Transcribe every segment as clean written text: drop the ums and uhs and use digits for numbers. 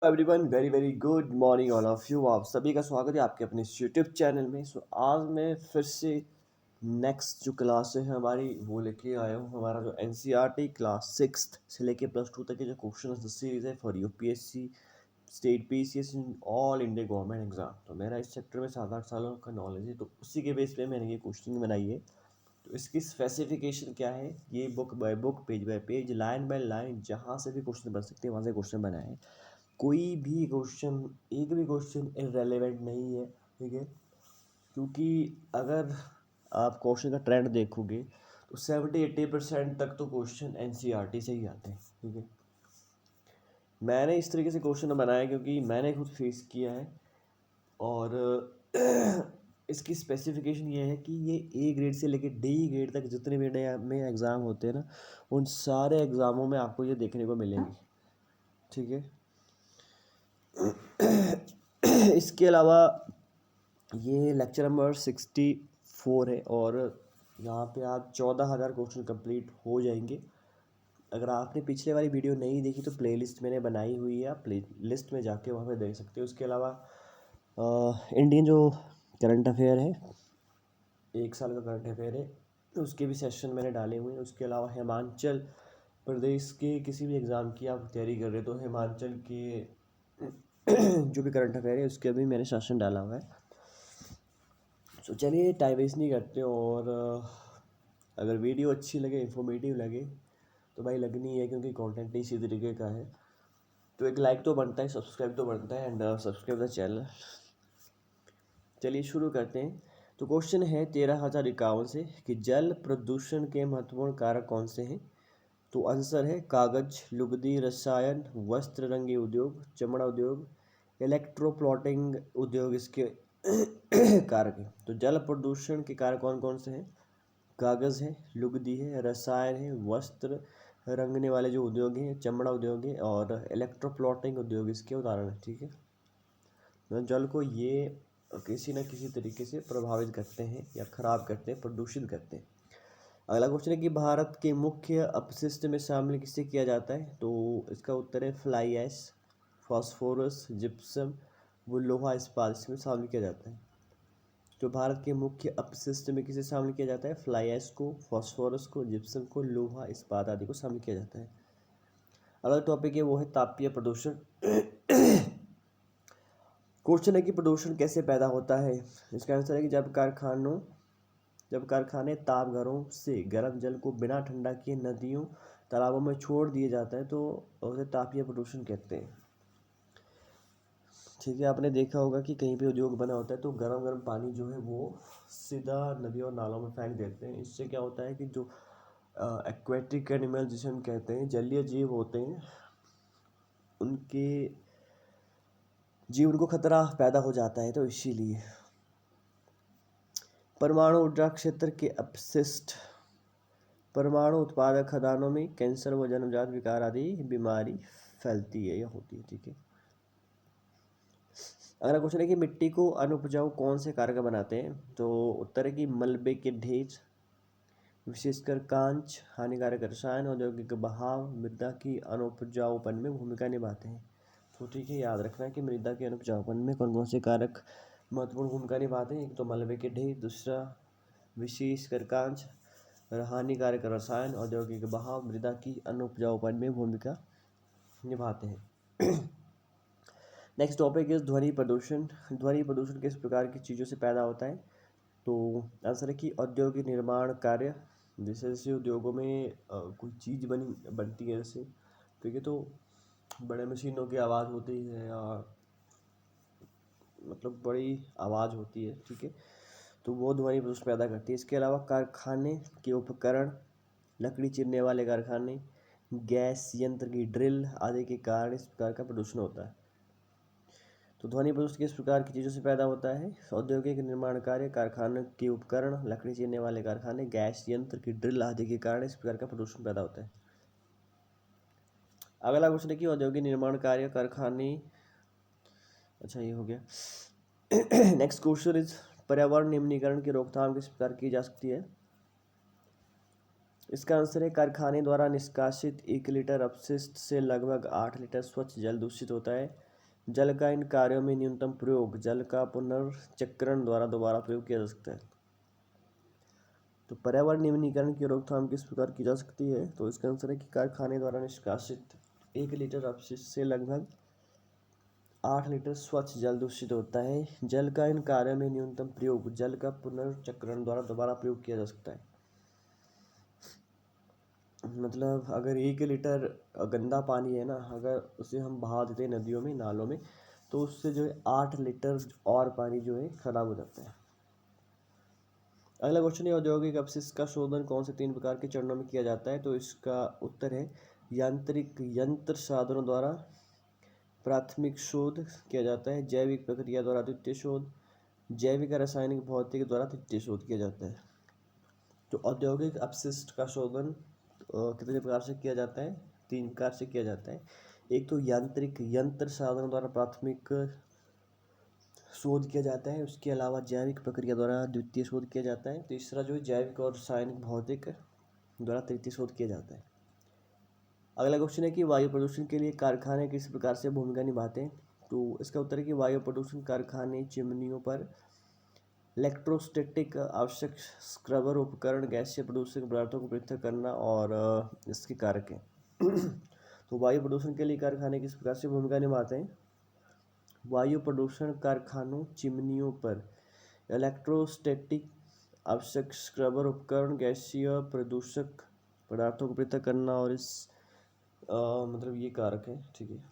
Everyone very very good morning all of you. आप सभी का स्वागत है आपके अपने यूट्यूब चैनल में। आज मैं फिर से नेक्स्ट जो क्लास है हमारी वो लेके आया हूँ। हमारा जो एनसीईआरटी क्लास 6 से लेके +2 तक के जो क्वेश्चन सीरीज है for UPSC state PCS all India government exam. तो मेरा इस सेक्टर में 7-8 सालों का नॉलेज है, तो उसी के बेस पे मैंने ये क्वेश्चन बनाई है। तो इसकी स्पेसिफिकेशन क्या है, ये book by book page bye page line by line जहाँ से भी क्वेश्चन बन सकते हैं वहाँ से क्वेश्चन बनाए हैं। कोई भी क्वेश्चन, एक भी क्वेश्चन इररेलेवेंट नहीं है, ठीक है। क्योंकि अगर आप क्वेश्चन का ट्रेंड देखोगे तो 70-80% तक तो क्वेश्चन एनसीईआरटी से ही आते हैं, ठीक है। मैंने इस तरीके से क्वेश्चन बनाया क्योंकि मैंने खुद फेस किया है। और इसकी स्पेसिफिकेशन ये है कि ये ए ग्रेड से लेकर डी ग्रेड तक जितने भी इंडिया में एग्ज़ाम होते हैं ना, उन सारे एग्ज़ामों में आपको ये देखने को मिलेंगी, ठीक है। इसके अलावा ये लेक्चर नंबर 64 है और यहाँ पे आप 14,000 क्वेश्चन कंप्लीट हो जाएंगे। अगर आपने पिछले वाली वीडियो नहीं देखी तो प्लेलिस्ट मैंने बनाई हुई है, आप प्ले लिस्ट में जाके वहाँ पे देख सकते हो। उसके अलावा इंडियन जो करंट अफेयर है, 1 साल का करंट अफेयर है, तो उसके भी सेशन मैंने डाले हुए हैं। उसके अलावा हिमाचल प्रदेश के किसी भी एग्ज़ाम की आप तैयारी कर रहे हो तो हिमाचल के जो भी करंट अफेयर है उसके भी मैंने सेशन डाला हुआ है। तो चलिए टाइम वेस्ट नहीं करते, और अगर वीडियो अच्छी लगे, इन्फॉर्मेटिव लगे तो भाई लगनी है, क्योंकि कंटेंट इसी तरीके का है। तो एक लाइक तो बनता है, सब्सक्राइब तो बनता है, एंड सब्सक्राइब द चैनल। चलिए शुरू करते हैं। तो क्वेश्चन है 13,051 से कि जल प्रदूषण के महत्वपूर्ण कारक कौन से हैं। तो आंसर है कागज, लुगदी, रसायन, वस्त्र रंगी उद्योग, चमड़ा उद्योग, इलेक्ट्रोप्लॉटिंग उद्योग इसके कारक हैं। तो जल प्रदूषण के कारक कौन कौन से हैं? कागज़ है, लुगदी है, रसायन है, वस्त्र रंगने वाले जो उद्योग हैं, चमड़ा उद्योग है, और इलेक्ट्रोप्लॉटिंग उद्योग इसके उदाहरण है, ठीक है। तो जल को ये किसी न किसी तरीके से प्रभावित करते हैं या खराब करते हैं, प्रदूषित करते हैं। अगला क्वेश्चन है कि भारत के मुख्य अपशिष्ट में शामिल किसे किया जाता है। तो इसका उत्तर है फ्लाई ऐश, फास्फोरस, जिप्सम, वो लोहा इस्पात इसमें शामिल किया जाता है। जो भारत के मुख्य अपशिष्ट में किसे शामिल किया जाता है? फ्लाई ऐश को, फास्फोरस को, जिप्सम को, लोहा इस्पात आदि को शामिल किया जाता है। अगला टॉपिक है वो है तापीय प्रदूषण। क्वेश्चन है कि प्रदूषण कैसे पैदा होता है। इसका आंसर है कि जब कारखाने ताप घरों से गर्म जल को बिना ठंडा किए नदियों तालाबों में छोड़ दिए जाता है तो उसे तापीय प्रदूषण कहते हैं, ठीक है। आपने देखा होगा कि कहीं पे उद्योग बना होता है तो गर्म गर्म पानी जो है वो सीधा नदियों और नालों में फेंक देते हैं। इससे क्या होता है कि जो एक्वेटिक एनिमल जिसे हम कहते हैं, जलीय जीव होते हैं, उनके जीवन को खतरा पैदा हो जाता है। तो इसीलिए परमाणु ऊर्जा क्षेत्र के अपशिष्ट परमाणु उत्पादक खदानों में कैंसर व जन्मजात विकार आदि बीमारी फैलती है या होती है, ठीक है। अगला क्वेश्चन है कि मिट्टी को अनुपजाऊ कौन से कारक बनाते हैं। तो उत्तर है कि मलबे के ढेर, विशेषकर कांच, हानिकारक रसायन, औद्योगिक बहाव मृदा की अनुपजाऊपन में भूमिका निभाते हैं। तो ठीक है, याद रखना कि मृदा के अनुपजाऊपन में कौन कौन से कारक महत्वपूर्ण भूमिका निभाते हैं। एक तो मलबे के ढेर, दूसरा विशेषकर कांच, हानिकारक रसायन, औद्योगिक बहाव मृदा की अनुपजाऊपन में भूमिका निभाते हैं। नेक्स्ट टॉपिक इज ध्वनि प्रदूषण। ध्वनि प्रदूषण किस प्रकार की चीज़ों से पैदा होता है। तो आंसर है कि औद्योगिक निर्माण कार्य, जैसे उद्योगों में कोई चीज़ बनती है जैसे, ठीक है, तो बड़े मशीनों की आवाज़ होती है या मतलब बड़ी आवाज़ होती है, ठीक है, तो वो ध्वनि प्रदूषण पैदा करती है। इसके अलावा कारखाने के उपकरण, लकड़ी चीरने वाले कारखाने, गैस यंत्र की ड्रिल आदि के कारण इस प्रकार का प्रदूषण होता है। तो ध्वनि प्रदूषण किस प्रकार की चीज़ों से पैदा होता है। औद्योगिक निर्माण कार्य, कारखानों के उपकरण, लकड़ी चीरने वाले कारखाने, गैस यंत्र की ड्रिल आदि के कारण इस प्रकार का प्रदूषण पैदा होता है। अगला क्वेश्चन है कि औद्योगिक निर्माण कार्य, कारखाने, अच्छा ये हो गया। नेक्स्ट क्वेश्चन इज पर्यावरण निम्नीकरण की रोकथाम किस प्रकार की जा सकती है। इसका आंसर है कारखाने द्वारा निष्कासित 1 लीटर अपशिष्ट से लगभग 8 लीटर स्वच्छ जल दूषित होता है। जल का इन कार्यों में न्यूनतम प्रयोग, जल का पुनर्चक्रण द्वारा दोबारा प्रयोग किया जा सकता है। तो पर्यावरण न्यूनीकरण की रोकथाम किस प्रकार की जा सकती है? तो इसका आंसर है कि कारखाने द्वारा निष्कासित 1 लीटर अपशिष्ट से लगभग 8 लीटर स्वच्छ जल दूषित होता है। जल का इन कार्यों में न्यूनतम प्रयोग, जल का पुनर्चक्रण द्वारा दोबारा प्रयोग किया जा सकता है। मतलब अगर 1 लीटर गंदा पानी है ना, अगर उसे हम बहा देते हैं नदियों में, नालों में, तो उससे जो है 8 लीटर और पानी जो है खराब हो जाता है। अगला क्वेश्चन है, औद्योगिक अपशिष्ट का शोधन कौन से 3 प्रकार के चरणों में किया जाता है? तो इसका उत्तर है यांत्रिक यंत्र साधनों द्वारा प्राथमिक शोध किया जाता है, जैविक प्रक्रिया द्वारा द्वितीय शोध, जैविक रासायनिक भौतिक द्वारा तृतीय शोध किया जाता है। तो औद्योगिक अपशिष्ट का शोधन कितने प्रकार से किया जाता है? 3 प्रकार से किया जाता है। एक तो यांत्रिक यंत्र साधनों द्वारा प्राथमिक शोध किया जाता है, उसके अलावा जैविक प्रक्रिया द्वारा द्वितीय शोध किया जाता है, तीसरा जो है जैविक और रासायनिक भौतिक द्वारा तृतीय शोध किया जाता है। अगला क्वेश्चन है कि वायु प्रदूषण के लिए कारखाने किस प्रकार से भूमिका निभाते हैं? तो इसका उत्तर है कि वायु प्रदूषण कारखाने चिमनियों पर इलेक्ट्रोस्टैटिक आवश्यक स्क्रबर उपकरण, गैसीय प्रदूषक पदार्थों को पृथक करना और इसके कारक हैं। तो वायु प्रदूषण के लिए कारखाने किस प्रकार से भूमिका निभाते हैं? वायु प्रदूषण कारखानों चिमनियों पर इलेक्ट्रोस्टैटिक आवश्यक स्क्रबर उपकरण, गैसीय प्रदूषक पदार्थों को पृथक करना और इस मतलब ये कारक है। ठीक है,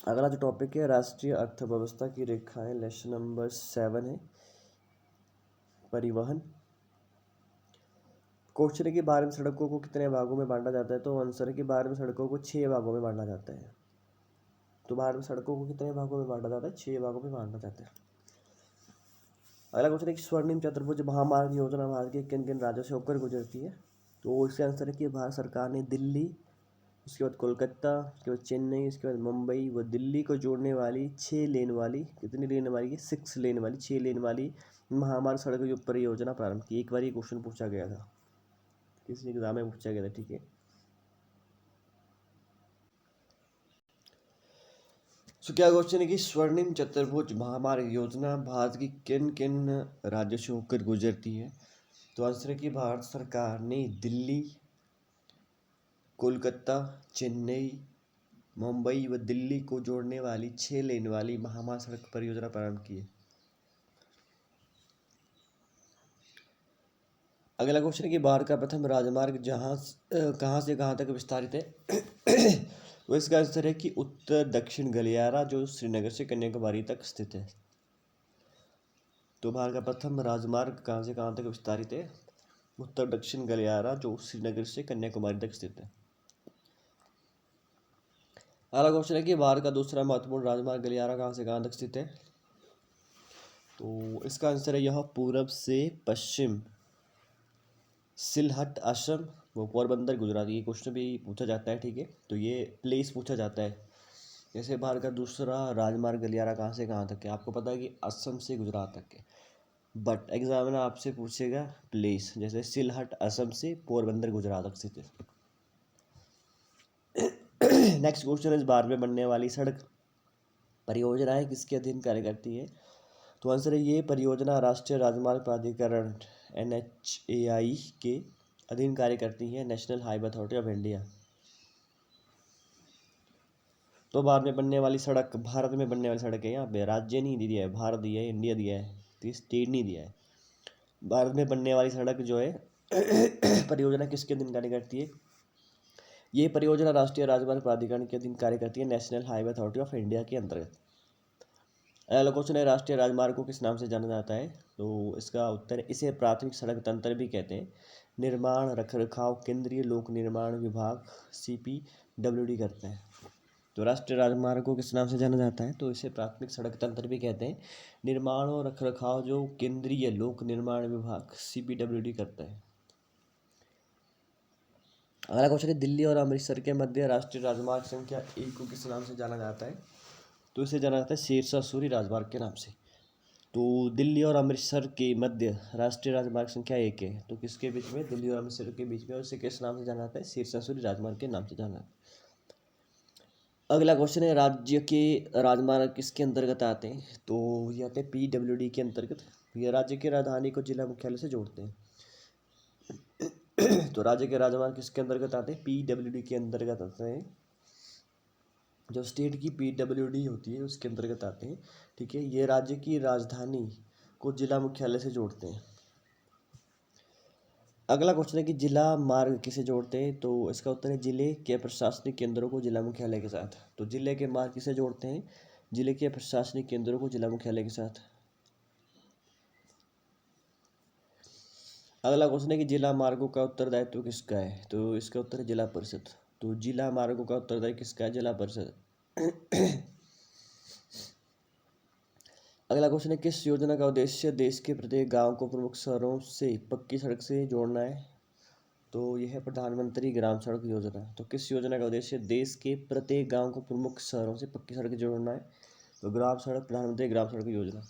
अगला जो टॉपिक है राष्ट्रीय अर्थव्यवस्था की रेखाएं, लेसन नंबर 7 है परिवहन। क्वेश्चन है कि भारत में सड़कों को कितने भागों में बांटा जाता है? तो आंसर है कि भारत में सड़कों को 6 भागों में बांटा जाता है। तो भारत में सड़कों को कितने भागों में बांटा जाता है? 6 भागों में बांटा जाता है। अगला क्वेश्चन है कि स्वर्णिम चतुर्भुज महामार्ग योजना भारत के किन किन राज्यों से होकर गुजरती है? तो इसका आंसर है कि भारत सरकार ने दिल्ली, उसके बाद कोलकाता, उसके बाद चेन्नई, उसके बाद मुंबई व दिल्ली को जोड़ने वाली 6 लेन वाली, कितनी लेन वाली? 6 लेन वाली, 6 लेन वाली महामार्ग सड़क परियोजना प्रारंभ की। एक बार ये क्वेश्चन पूछा गया था, किसी एग्जाम में पूछा गया था। ठीक है, तो क्या क्वेश्चन है कि स्वर्णिम चतुर्भुज महामार्ग योजना भारत की किन किन राज्यों से होकर गुजरती है? तो आंसर है कि भारत सरकार ने दिल्ली, कोलकाता, चेन्नई, मुंबई व दिल्ली को जोड़ने वाली 6 लेन वाली महामार्ग सड़क परियोजना प्रारंभ की है। अगला क्वेश्चन है कि भारत का प्रथम राजमार्ग कहाँ से कहाँ तक विस्तारित है? तो इसका आंसर है कि उत्तर दक्षिण गलियारा, जो श्रीनगर से कन्याकुमारी तक स्थित है। तो भारत का प्रथम राजमार्ग कहाँ से कहाँ तक विस्तारित है? उत्तर दक्षिण गलियारा, जो श्रीनगर से कन्याकुमारी तक स्थित है। अगला क्वेश्चन है कि भारत का दूसरा महत्वपूर्ण राजमार्ग गलियारा कहाँ से कहाँ तक स्थित है? तो इसका आंसर है यह पूर्व से पश्चिम सिलहट असम वो पोरबंदर गुजरात। ये क्वेश्चन भी पूछा जाता है। ठीक है, तो ये प्लेस पूछा जाता है। जैसे भारत का दूसरा राजमार्ग गलियारा कहाँ से कहाँ तक है? आपको पता है कि असम से गुजरात तक है, बट एग्जामिनर आपसे पूछेगा प्लेस, जैसे सिलहट असम से पोरबंदर गुजरात तक स्थित है। नेक्स्ट क्वेश्चन है, भारत में बनने वाली सड़क परियोजनाएं किसके अधीन कार्य करती है? तो आंसर है ये परियोजना राष्ट्रीय राजमार्ग प्राधिकरण NHAI के अधीन कार्य करती है, national highway authority of India. तो भारत में बनने वाली सड़क है, यहाँ पे राज्य नहीं दिया है, भारत दिया है, इंडिया दिया है, तो स्टेट नहीं दिया है। भारत में बनने वाली सड़क जो है परियोजना किसके अधीन कार्य करती है? ये परियोजना राष्ट्रीय राजमार्ग प्राधिकरण के अधीन कार्य करती है, national highway authority of India के अंतर्गत। अगला क्वेश्चन है, राष्ट्रीय राजमार्ग को किस नाम से जाना जाता है? तो इसका उत्तर है इसे प्राथमिक सड़क तंत्र भी कहते हैं। निर्माण रखरखाव केंद्रीय लोक निर्माण विभाग CPWD करते हैं। तो राष्ट्रीय राजमार्ग को किस नाम से जाना जाता है? तो इसे प्राथमिक सड़क तंत्र भी कहते हैं। निर्माण और रखरखाव जो केंद्रीय लोक निर्माण विभाग CPWD करता है। अगला क्वेश्चन है, दिल्ली और अमृतसर के मध्य राष्ट्रीय राजमार्ग संख्या 1 को किस नाम से जाना जाता है? तो इसे जाना जाता है शेरशाह सूरी राजमार्ग के नाम से। तो दिल्ली और अमृतसर के मध्य राष्ट्रीय राजमार्ग संख्या 1 है, तो किसके बीच में? दिल्ली और अमृतसर के बीच में, और इसे किस नाम से जाना जाता है? शेरशाह सूरी राजमार्ग के नाम से जाना जाता है। अगला क्वेश्चन है, राज्य के राजमार्ग किसके अंतर्गत आते हैं? तो ये आते हैं PWD के अंतर्गत। ये राज्य की राजधानी को जिला मुख्यालय से जोड़ते हैं। तो राज्य के राजमार्ग किसके अंतर्गत आते हैं? PWD के अंतर्गत आते हैं। जो स्टेट की PWD होती है उसके अंतर्गत आते हैं। ठीक है, ये राज्य की राजधानी को जिला मुख्यालय से जोड़ते हैं। अगला क्वेश्चन है कि जिला मार्ग किसे जोड़ते हैं? तो इसका उत्तर है जिले के प्रशासनिक केंद्रों को जिला मुख्यालय के साथ। तो जिले के मार्ग किसे जोड़ते हैं? जिले के प्रशासनिक केंद्रों को जिला मुख्यालय के साथ। अगला क्वेश्चन है कि जिला मार्गों का उत्तरदायित्व किसका है? तो इसका उत्तर है जिला परिषद। तो जिला मार्गों का उत्तरदायित्व किसका है? जिला परिषद। अगला क्वेश्चन है, किस योजना का उद्देश्य देश के प्रत्येक गांव को प्रमुख शहरों से पक्की सड़क से जोड़ना है? तो यह है प्रधानमंत्री ग्राम सड़क योजना। तो किस योजना का उद्देश्य देश के प्रत्येक गांव को प्रमुख शहरों से पक्की सड़क जोड़ना है? तो ग्राम सड़क, प्रधानमंत्री ग्राम सड़क योजना।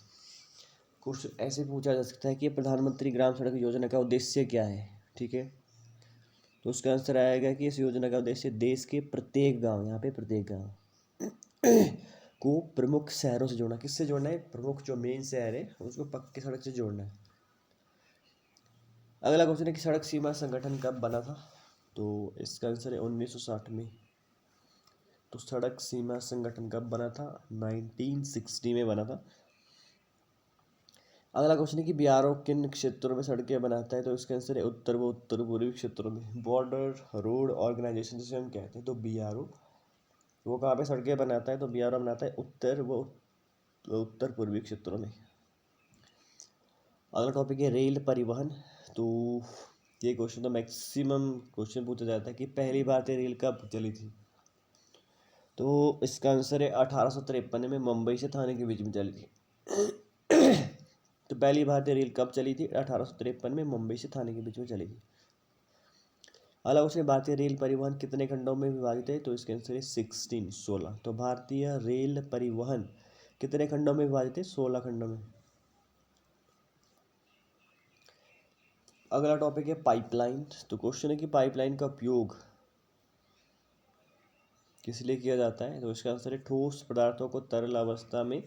कुछ ऐसे पूछा जा सकता है कि प्रधानमंत्री ग्राम सड़क योजना का उद्देश्य क्या है? ठीक है, तो उसका आंसर आएगा कि इस योजना का उद्देश्य देश के प्रत्येक गांव, यहाँ पे प्रत्येक गांव को प्रमुख शहरों से जोड़ना। किससे जोड़ना है? प्रमुख जो मेन शहर है उसको पक्की सड़क से जोड़ना है। अगला क्वेश्चन है कि सड़क सीमा संगठन कब बना था? तो इसका आंसर है 1960 में। तो सड़क सीमा संगठन कब बना था? 1960 में बना था। अगला क्वेश्चन है कि बीआरओ किन क्षेत्रों में सड़कें बनाता है? तो इसका आंसर है उत्तर व उत्तर पूर्वी क्षेत्रों में। बॉर्डर रोड ऑर्गेनाइजेशन जिसे हम कहते हैं, तो बीआरओ वो कहाँ पे सड़कें बनाता है? तो बीआरओ बनाता है उत्तर व उत्तर पूर्वी क्षेत्रों में। अगला टॉपिक है रेल परिवहन। तो ये क्वेश्चन तो मैक्सिमम क्वेश्चन पूछा जाता है कि पहली भारतीय रेल कब चली थी? तो इसका आंसर है 1853 में मुंबई से थाने के बीच में चली थी। तो पहली भारतीय रेल कब चली थी? 1853 में मुंबई से थाने के बीच में चली थी। अगला क्वेश्चन, भारतीय रेल परिवहन कितने खंडों में विभाजित है? तो इसका आंसर है 16। तो भारतीय रेल परिवहन कितने खंडों में विभाजित है? 16 खंडों में। अगला टॉपिक है पाइपलाइन। तो क्वेश्चन है कि पाइपलाइन का उपयोग किस लिए किया जाता है? तो इसका आंसर है ठोस पदार्थों को तरल अवस्था में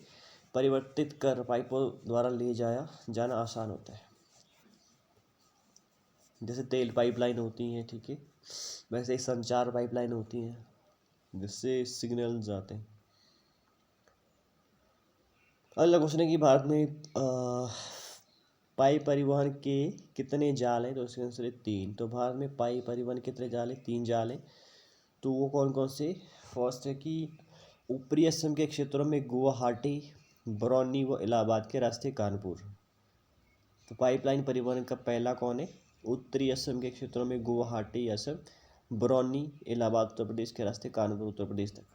परिवर्तित कर पाइपों द्वारा ले जाना आसान होता है। जैसे तेल पाइपलाइन होती हैं, ठीक है, वैसे ही संचार पाइपलाइन होती हैं जिससे सिग्नल जाते हैं। अगला क्वेश्चन है कि भारत में पाई परिवहन के कितने जाल हैं? तो इसका आंसर है 3। तो भारत में पाई परिवहन कितने जाल हैं? 3 जाल हैं। तो वो कौन कौन से? फर्स्ट है कि ऊपरी असम के क्षेत्रों में गुवाहाटी, बरौनी व इलाहाबाद के रास्ते कानपुर। तो पाइपलाइन परिवहन का पहला कौन है? उत्तरी असम के क्षेत्रों में गुवाहाटी असम, बरौनी इलाहाबाद उत्तर प्रदेश के रास्ते कानपुर उत्तर प्रदेश तक।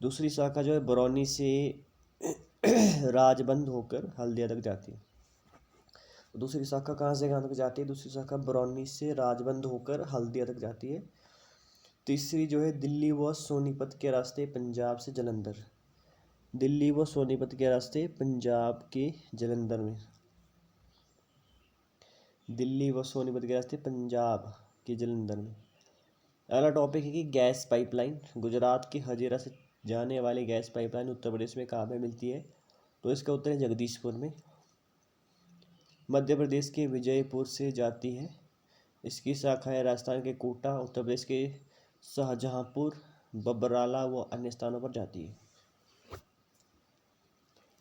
दूसरी शाखा जो है बरौनी से राजबंद होकर हल्दिया तक जाती है। दूसरी शाखा कहाँ से कहाँ तक जाती है? दूसरी शाखा बरौनी से राजबंद होकर हल्दिया तक जाती है। तीसरी जो है दिल्ली व सोनीपत के रास्ते पंजाब से जलंधर। दिल्ली व सोनीपत के रास्ते पंजाब के जलंधर में। दिल्ली व सोनीपत के रास्ते पंजाब के जलंधर में। अगला टॉपिक है कि गैस पाइपलाइन। गुजरात के हजीरा से जाने वाली गैस पाइपलाइन उत्तर प्रदेश में कहाँ पे मिलती है? तो इसका उत्तर है जगदीशपुर में। मध्य प्रदेश के विजयपुर से जाती है। इसकी शाखाएं राजस्थान के कोटा, उत्तर प्रदेश के शाहजहांपुर, बबराला व अन्य स्थानों पर जाती है।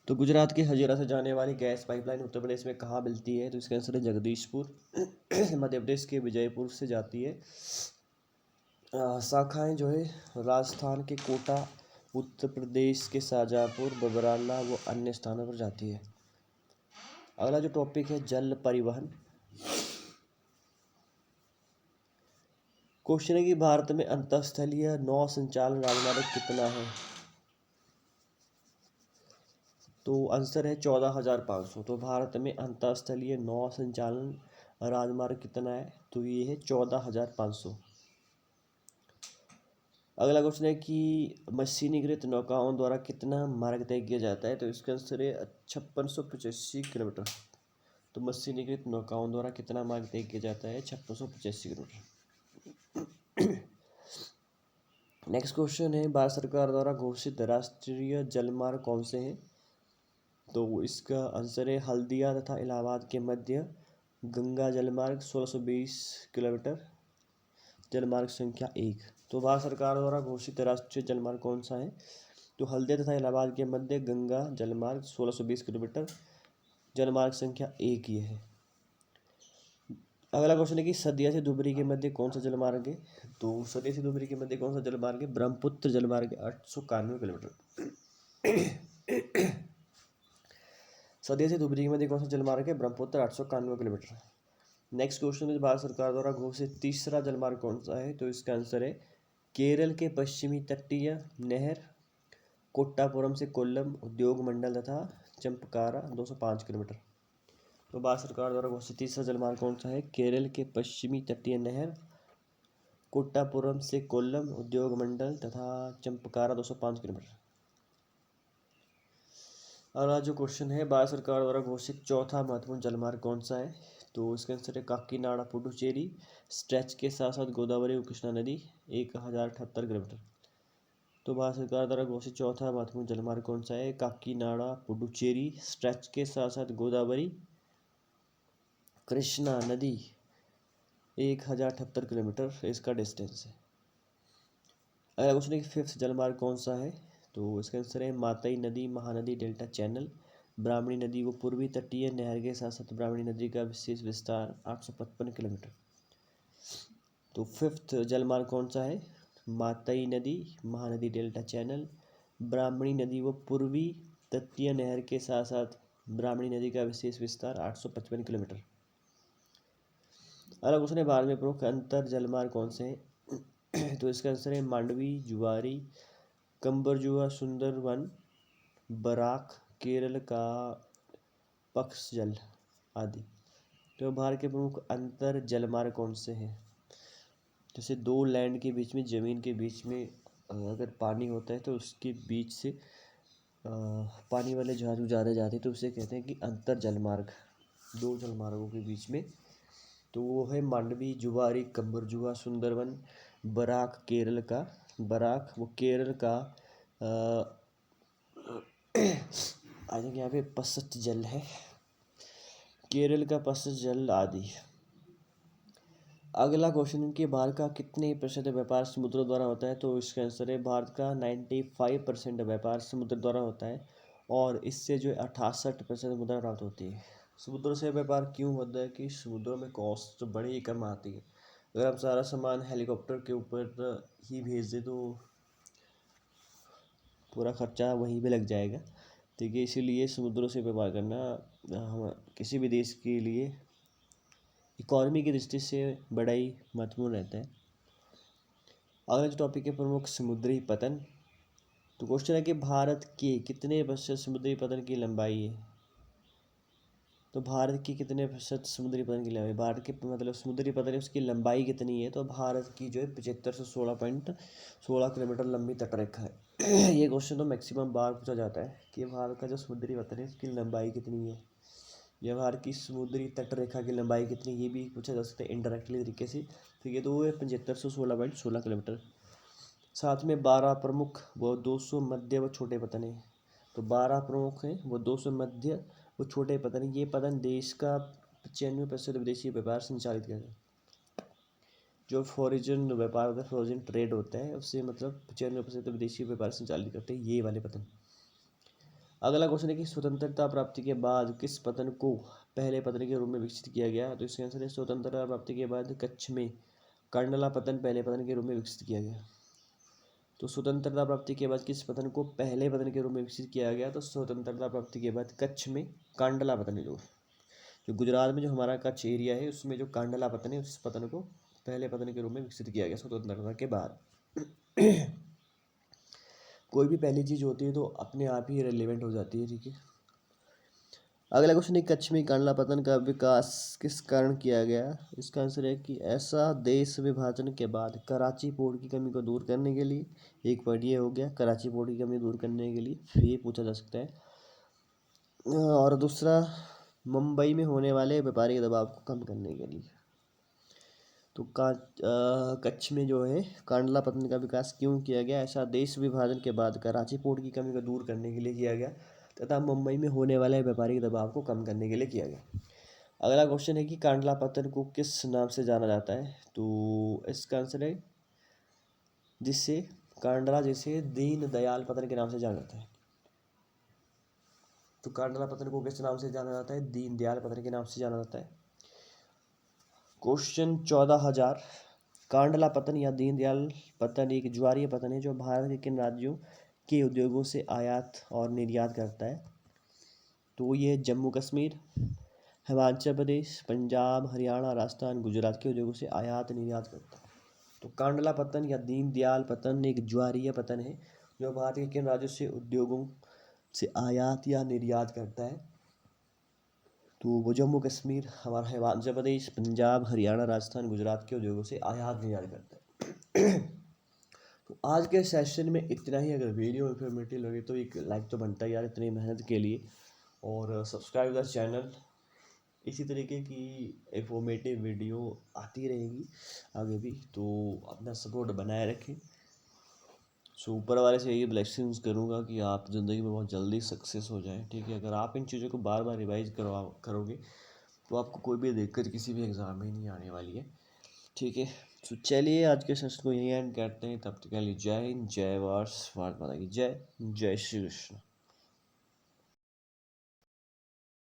तो गुजरात के हजीरा से जाने वाली गैस पाइपलाइन उत्तर प्रदेश में कहाँ मिलती है? तो इसका आंसर है जगदीशपुर। मध्य प्रदेश के विजयपुर से जाती है। शाखाएं जो है राजस्थान के कोटा, उत्तर प्रदेश के शाहजहांपुर, बबराला व अन्य स्थानों पर जाती है। अगला जो टॉपिक है जल परिवहन। क्वेश्चन है कि भारत में अंतरस्थलीय नौ संचालन राजमार्ग कितना है? तो आंसर है 14,500। तो भारत में अंतरस्थलीय नौ संचालन राजमार्ग कितना है? तो ये है 14,500। अगला क्वेश्चन है कि मशीनीकृत नौकाओं द्वारा कितना मार्ग तय किया जाता है? तो इसका आंसर है 5685 किलोमीटर। तो मशीनीकृत नौकाओं द्वारा कितना मार्ग तय किया जाता है? 5685 किलोमीटर। नेक्स्ट क्वेश्चन है, भारत सरकार द्वारा घोषित राष्ट्रीय जलमार्ग कौन से हैं? तो इसका आंसर है हल्दिया तथा इलाहाबाद के मध्य गंगा जलमार्ग 1620 किलोमीटर, जलमार्ग संख्या 1। तो भारत सरकार द्वारा घोषित राष्ट्रीय जलमार्ग कौन सा है? तो हल्दिया तथा इलाहाबाद के मध्य गंगा जलमार्ग 1620 किलोमीटर, जलमार्ग संख्या 1 ये है। अगला क्वेश्चन है कि सदिया से धुबरी के मध्य कौन सा जलमार्ग है? तो सदिया से धुबरी के मध्य कौन सा जलमार्ग है? ब्रह्मपुत्र जलमार्ग 891 किलोमीटर। सदिया से धुबरी के मध्य कौन सा जलमार्ग है? ब्रह्मपुत्र 891 किलोमीटर। नेक्स्ट क्वेश्चन है, भारत सरकार द्वारा घोषित तीसरा जलमार्ग कौन सा है? तो इसका आंसर है केरल के पश्चिमी तटीय नहर कोट्टापुरम से कोल्लम उद्योग मंडल तथा चंपकारा 205 किलोमीटर। तो भारत सरकार द्वारा घोषित तीसरा जलमार्ग कौन सा है? केरल के पश्चिमी तटीय नहर कोट्टापुरम से कोल्लम उद्योग मंडल तथा चंपकारा 205 किलोमीटर। अगला जो क्वेश्चन है, भारत सरकार द्वारा घोषित चौथा महत्वपूर्ण जलमार्ग कौन सा है? तो इसका आंसर है काकीनाडा पुडुचेरी स्ट्रेच के साथ साथ गोदावरी और कृष्णा नदी 1078 किलोमीटर। तो भारत सरकार द्वारा घोषित चौथा महत्वपूर्ण जलमार्ग कौन सा है? काकीनाडा पुडुचेरी स्ट्रेच के साथ साथ गोदावरी कृष्णा नदी 1078 किलोमीटर इसका डिस्टेंस है। अगला क्वेश्चन है कि फिफ्थ जलमार्ग कौन सा है? तो इसका आंसर है मातई नदी महानदी डेल्टा चैनल ब्राह्मणी नदी को पूर्वी तटीय नहर के साथ साथ ब्राह्मणी नदी का विशेष विस्तार 855 किलोमीटर। तो फिफ्थ जलमार्ग कौन सा है? मातई नदी महानदी डेल्टा चैनल ब्राह्मणी नदी व पूर्वी तटीय नहर के साथ साथ ब्राह्मणी नदी का विशेष विस्तार 855 किलोमीटर। अगला क्वेश्चन है, भारत में प्रमुख अंतर जलमार्ग कौन से हैं? तो इसका आंसर है मांडवी जुआरी कंबरजुआ सुंदरवन बराक केरल का पक्सजल आदि। तो भारत के प्रमुख अंतर जलमार्ग कौन से हैं? जैसे दो लैंड के बीच में ज़मीन के बीच में अगर पानी होता है तो उसके बीच से पानी वाले जहाज गुजारे जाते हैं तो उसे कहते हैं कि अंतर जलमार्ग, दो जलमार्गों के बीच में। तो वो है मांडवी जुआरी कंबरजुआ सुंदरवन बराक केरल का, बराक वो केरल का आई थिंक यहाँ पे पसत जल है, केरल का पसत जल आदि। अगला क्वेश्चन है कि भारत का कितने प्रतिशत व्यापार समुद्र द्वारा होता है? तो इसका आंसर है भारत का 95% व्यापार समुद्र द्वारा होता है और इससे जो है 68% मुद्रा प्राप्त होती है। समुद्र से व्यापार क्यों होता है? कि समुद्रों में कॉस्ट बड़ी ही कम आती है। अगर आप सारा सामान हेलीकॉप्टर के ऊपर ही भेज दें तो पूरा खर्चा वहीं पे लग जाएगा। ठीक है, इसीलिए समुद्रों से व्यापार करना हम किसी भी देश के लिए इकॉनमी की दृष्टि से बड़ा ही महत्वपूर्ण रहता है। अगला जो टॉपिक है प्रमुख समुद्री पतन। तो क्वेश्चन है कि भारत के कितने प्रतिशत समुद्री पतन की लंबाई है? तो भारत की कितने प्रतिशत समुद्री पतन की लंबाई, भारत के मतलब समुद्री पतन है उसकी लंबाई कितनी है? तो भारत की जो है 75 से 16 किलोमीटर लंबी तटरेखा है। ये क्वेश्चन तो मैक्सिमम बार पूछा जाता है कि भारत का जो समुद्री पतन है उसकी लंबाई कितनी है, या भारत की समुद्री तटरेखा की लंबाई कितनी, ये भी पूछा जा सकता है इनडायरेक्टली तरीके से। ठीक है, तो वो है 75 से 16 किलोमीटर। साथ में 12 प्रमुख व 200 मध्य व छोटे पतन है। तो 12 प्रमुख हैं वो 200 मध्य वो छोटे पतन है। ये पतन देश का 95% विदेशी व्यापार संचालित करता है। जो फॉरेन व्यापार होता है, फॉरेन ट्रेड होता है, उससे मतलब 95% विदेशी व्यापार संचालित करते हैं ये वाले पतन। अगला क्वेश्चन है कि स्वतंत्रता प्राप्ति के बाद किस पतन को पहले पतन के रूप में विकसित किया गया? तो इसका आंसर है स्वतंत्रता प्राप्ति के बाद कच्छ में कांडला पतन पहले पतन के रूप में विकसित किया गया। तो स्वतंत्रता प्राप्ति के बाद किस पतन को पहले पतन के रूप में विकसित किया गया? तो स्वतंत्रता प्राप्ति के बाद कच्छ में कांडला पतन है जो गुजरात में जो हमारा कच्छ एरिया है उसमें जो कांडला पतन है उस पतन को पहले पतन के रूप में विकसित किया गया स्वतंत्रता के बाद। कोई भी पहली चीज़ होती है तो अपने आप ही रेलिवेंट हो जाती है। ठीक है, अगला क्वेश्चन है कच्छ में कांडला पतन का विकास किस कारण किया गया? इसका आंसर है कि ऐसा देश विभाजन के बाद कराची पोर्ट की कमी को दूर करने के लिए, एक पॉइंट ये हो गया कराची पोर्ट की कमी दूर करने के लिए, ये पूछा जा सकता है। और दूसरा मुंबई में होने वाले व्यापारिक दबाव को कम करने के लिए। तो कच्छ में जो है कांडला पत्तन का विकास क्यों किया गया? ऐसा देश विभाजन के बाद कराची पोर्ट की कमी को दूर करने के लिए किया गया तथा मुंबई में होने वाले व्यापारिक दबाव को कम करने के लिए किया गया। अगला क्वेश्चन है कि कांडला पत्तन को किस नाम से जाना जाता है? तो इसका आंसर है जिसे कांडला जिसे दीन दयाल पतन के नाम से जाना जाता है। तो कांडला पतन को किस नाम से जाना जाता है? दीन दयाल पतन के नाम से जाना जाता है। क्वेश्चन 14,000 कांडला पतन या दीनदयाल पतन एक ज्वारीय पतन है जो भारत के किन राज्यों के उद्योगों से आयात और निर्यात करता है? तो ये जम्मू कश्मीर, हिमाचल प्रदेश, पंजाब, हरियाणा, राजस्थान, गुजरात के उद्योगों से आयात निर्यात करता है। तो कांडला पतन या दीनदयाल पतन एक ज्वारीय पतन है जो भारत के किन राज्यों से उद्योगों से आयात या निर्यात करता है? तो वो जम्मू कश्मीर, हमारा हिमाचल प्रदेश, पंजाब, हरियाणा, राजस्थान, गुजरात के उद्योगों से आयात निर्यात करता है। तो आज के सेशन में इतना ही। अगर वीडियो इन्फॉर्मेटिव लगे तो एक लाइक तो बनता है यार इतनी मेहनत के लिए, और सब्सक्राइब द चैनल। इसी तरीके की इन्फॉर्मेटिव वीडियो आती रहेगी आगे भी, तो अपना सपोर्ट बनाए रखें। सो ऊपर वाले से यही ब्लेसिंग्स करूँगा कि आप ज़िंदगी में बहुत जल्दी सक्सेस हो जाएं। ठीक है, अगर आप इन चीज़ों को बार बार रिवाइज करोगे तो आपको कोई भी दिक्कत किसी भी एग्ज़ाम में नहीं आने वाली है। ठीक है, तो चलिए आज के सेशन को यहीं एंड करते हैं। तब तक के लिए जय हिंद, जय भारत, भारत माता की जय, जय श्री कृष्ण।